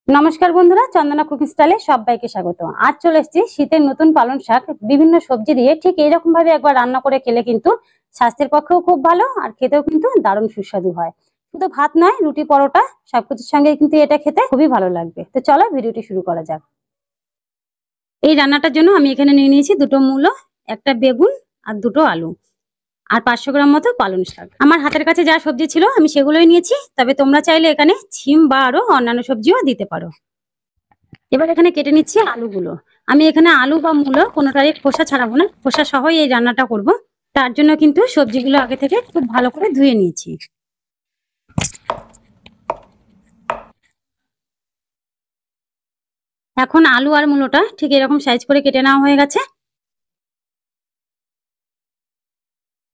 নমস্কার বন্ধুরা, চন্দনা কুকিং স্টাইলে সবাইকে স্বাগত। আজ চলে এসেছি শীতের নতুন পালং শাক বিভিন্ন সবজি দিয়ে ঠিক এইরকম ভাবে একবার রান্না করে খেলে কিন্তু স্বাস্থ্যের পক্ষেও খুব ভালো আর খেতেও কিন্তু দারুণ সুস্বাদু হয়। শুধু ভাত নয়, রুটি পরোটা সবকিছুর সঙ্গে কিন্তু এটা খেতে খুবই ভালো লাগবে। তো চলো ভিডিওটি শুরু করা যাক। এই রান্নাটার জন্য আমি এখানে নিয়ে নিয়েছি দুটো মূলো, একটা বেগুন আর দুটো আলু আর 500 গ্রাম মতো পালং শাক। আমার হাতের কাছে যা সবজি ছিল আমি সেগুলোই নিয়েছি, তবে তোমরা চাইলে এখানে ছিম বা আরো অন্যান্য সবজিও দিতে পারো। এবার এখানে কেটে নিচ্ছি আলুগুলো। আমি এখানে আলু বা মূলো কোনোটারই খোসা ছাড়াবো না, খোসা সহই এই রান্নাটা করব। তার জন্য কিন্তু সবজিগুলো আগে থেকে খুব ভালো করে ধুয়ে নিয়েছি। এখন আলু আর মূলোটা ঠিক এরকম সাইজ করে কেটে নেওয়া হয়ে গেছে।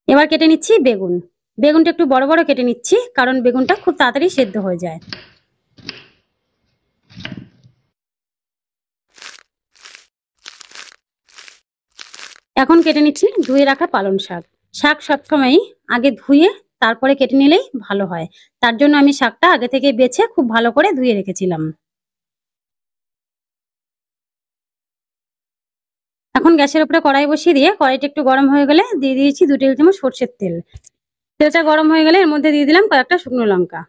এবার কেটে নিচ্ছি বেগুন। বেগুনটা একটু বড় বড় কেটে নিচ্ছি, কারণ বেগুনটা খুব তাড়াতাড়ি সেদ্ধ হয়ে যায়। এখন কেটে নিচ্ছি ধুয়ে রাখা পালং শাক। শাক সবসময়ই আগে ধুয়ে তারপরে কেটে নিলেই ভালো হয়। তার জন্য আমি শাকটা আগে থেকে বেছে খুব ভালো করে ধুয়ে রেখেছিলাম। এখন গ্যাসের উপরে কড়াই বসিয়ে দিয়ে কড়াইটা একটু গরম হয়ে গেলে দিয়ে দিয়েছি 2 টেবিল চামচ সরষের তেল। তেলটা গরম হয়ে গেলে এর মধ্যে দিয়ে দিলাম কয়েকটা শুকনো লঙ্কা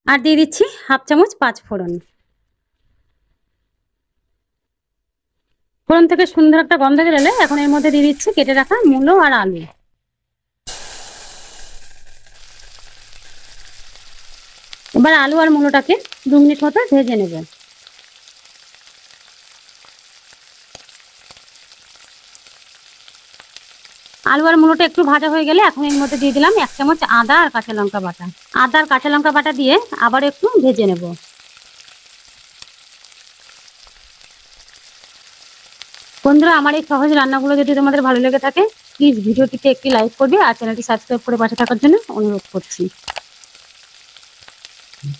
আর দিয়ে দিচ্ছি হাফ চামচ 5 ফোড়ন। ফোড়ন থেকে সুন্দর একটা গন্ধ বেরোলে এখন এর মধ্যে দিয়ে দিচ্ছি কেটে রাখা মূলো আর আলু। এবার আলু আর মূলোটাকে 2 মিনিট মতো ভেজে নেব। আলু আর মূলোটা একটু ভাজা হয়ে গেলে এখন এর মধ্যে দিয়ে দিলাম 1 চামচ আদা আর কাঁচা লঙ্কা বাটা। আদা আর কাঁচা লঙ্কা বাটা দিয়ে আবার একটু ভেজে নেব। বন্ধুরা, আমার এই সহজ রান্নাগুলো যদি তোমাদের ভালো লেগে থাকে প্লিজ ভিডিওটিতে একটি লাইক করবে আর চ্যানেলটি সাবস্ক্রাইব করে পাশে থাকার জন্য অনুরোধ করছি।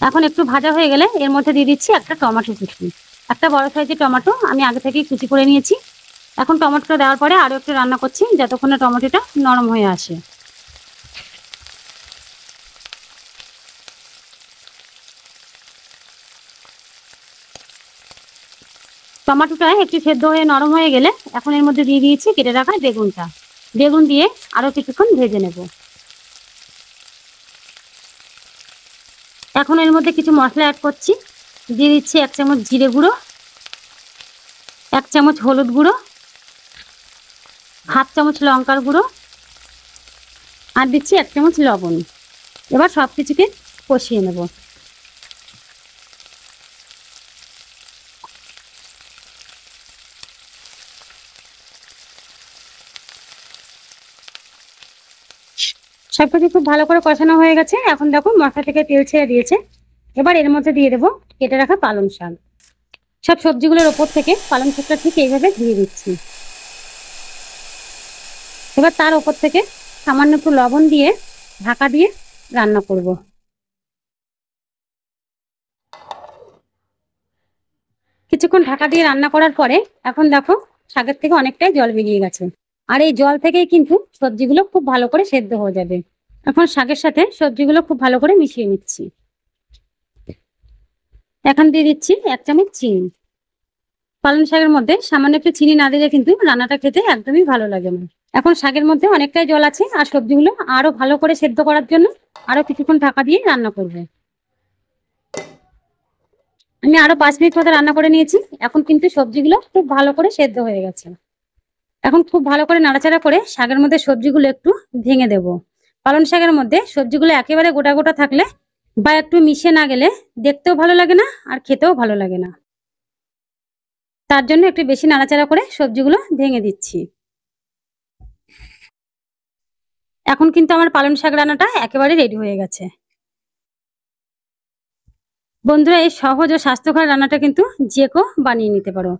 এখন একটু ভাজা হয়ে গেলে এর মধ্যে দিয়ে দিচ্ছি একটা টমেটো কুচি। একটা বড় সাইজের টমেটো আমি আগে থেকেই কুচি করে নিয়েছি। এখন টমেটোটা দেওয়ার পরে আরো একটু রান্না করছি যতক্ষণ না টমেটোটা নরম হয়ে আসে। টমেটোটা একটু সেদ্ধ হয়ে নরম হয়ে গেলে এখন এর মধ্যে দিয়ে দিয়েছি কেটে রাখা বেগুনটা। বেগুন দিয়ে আরো কিছুক্ষণ ভেজে নেব। এখন এর মধ্যে কিছু মশলা অ্যাড করছি। দিয়ে দিচ্ছি 1 চামচ জিরে গুঁড়ো, 1 চামচ হলুদ গুঁড়ো, হাফ চামচ লঙ্কার গুঁড়ো আর দিচ্ছি 1 চামচ লবণ। এবার সবকিছুকে কষিয়ে নেব। সবকিছু খুব ভালো করে কষানো হয়ে গেছে। এখন দেখো মশলা থেকে তেল ছেড়ে দিয়েছে। এবার এর মধ্যে দিয়ে দেবো কেটে রাখা পালং শাক। সব সবজিগুলোর ওপর থেকে পালং শাকটা ঠিক এইভাবে দিয়ে দিচ্ছি। এবার তার ওপর থেকে সামান্য একটু লবণ দিয়ে ঢাকা দিয়ে রান্না করব। কিছুক্ষণ ঢাকা দিয়ে রান্না করার পরে এখন দেখো শাকের থেকে অনেকটাই জল বেরিয়ে গেছে। আর এই জল থেকেই কিন্তু সবজিগুলো খুব ভালো করে সেদ্ধ হয়ে যাবে। এখন শাকের সাথে সবজিগুলো খুব ভালো করে মিশিয়ে নিচ্ছি। এখন দিয়ে দিচ্ছি 1 চামচ চিনি। পালং শাকের মধ্যে সামান্য একটু চিনি না দিলে কিন্তু রান্নাটা খেতে একদমই ভালো লাগে না। এখন শাকের মধ্যে অনেকটাই জল আছে আর সবজিগুলো আরো ভালো করে সেদ্ধ করার জন্য আরো কিছুক্ষণ ঢাকা দিয়ে রান্না করবে। আমি আরো 5 মিনিট মতো রান্না করে নিয়েছি। এখন কিন্তু সবজিগুলো খুব ভালো করে সেদ্ধ হয়ে গেছে। এখন খুব ভালো করে নাড়াচাড়া করে শাকের মধ্যে সবজিগুলো একটু ভেঙে দেব। পালং শাকের মধ্যে সবজিগুলো একেবারে গোটা গোটা থাকলে বা একটু মিশে না গেলে দেখতেও ভালো লাগে না আর খেতেও ভালো লাগে না। তার জন্য একটু বেশি নাড়াচাড়া করে সবজিগুলো ভেঙে দিচ্ছি। এখন কিন্তু আমার পালং শাক রান্নাটা একেবারে রেডি হয়ে গেছে। বন্ধুরা, এই সহজ ও স্বাস্থ্যকর রান্নাটা কিন্তু যে কেউ বানিয়ে নিতে পারো।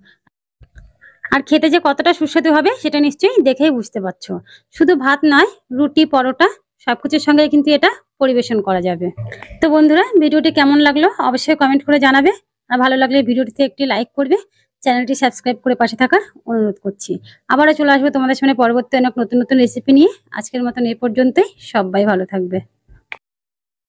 আর খেতে যে কতটা সুস্বাদু হবে সেটা নিশ্চয়ই দেখেই বুঝতে পারছো। শুধু ভাত নয়, রুটি পরোটা সবকিছুর সঙ্গে কিন্তু এটা পরিবেশন করা যাবে। তো বন্ধুরা, ভিডিওটি কেমন লাগলো অবশ্যই কমেন্ট করে জানাবে। আর ভালো লাগলে ভিডিওটিতে একটি লাইক করবে, চ্যানেলটি সাবস্ক্রাইব করে পাশে থাকার অনুরোধ করছি। আবারও চলে আসবো তোমাদের সামনে পরবর্তী অনেক নতুন নতুন রেসিপি নিয়ে। আজকের মতন এই পর্যন্তই। সবাই ভালো থাকবে।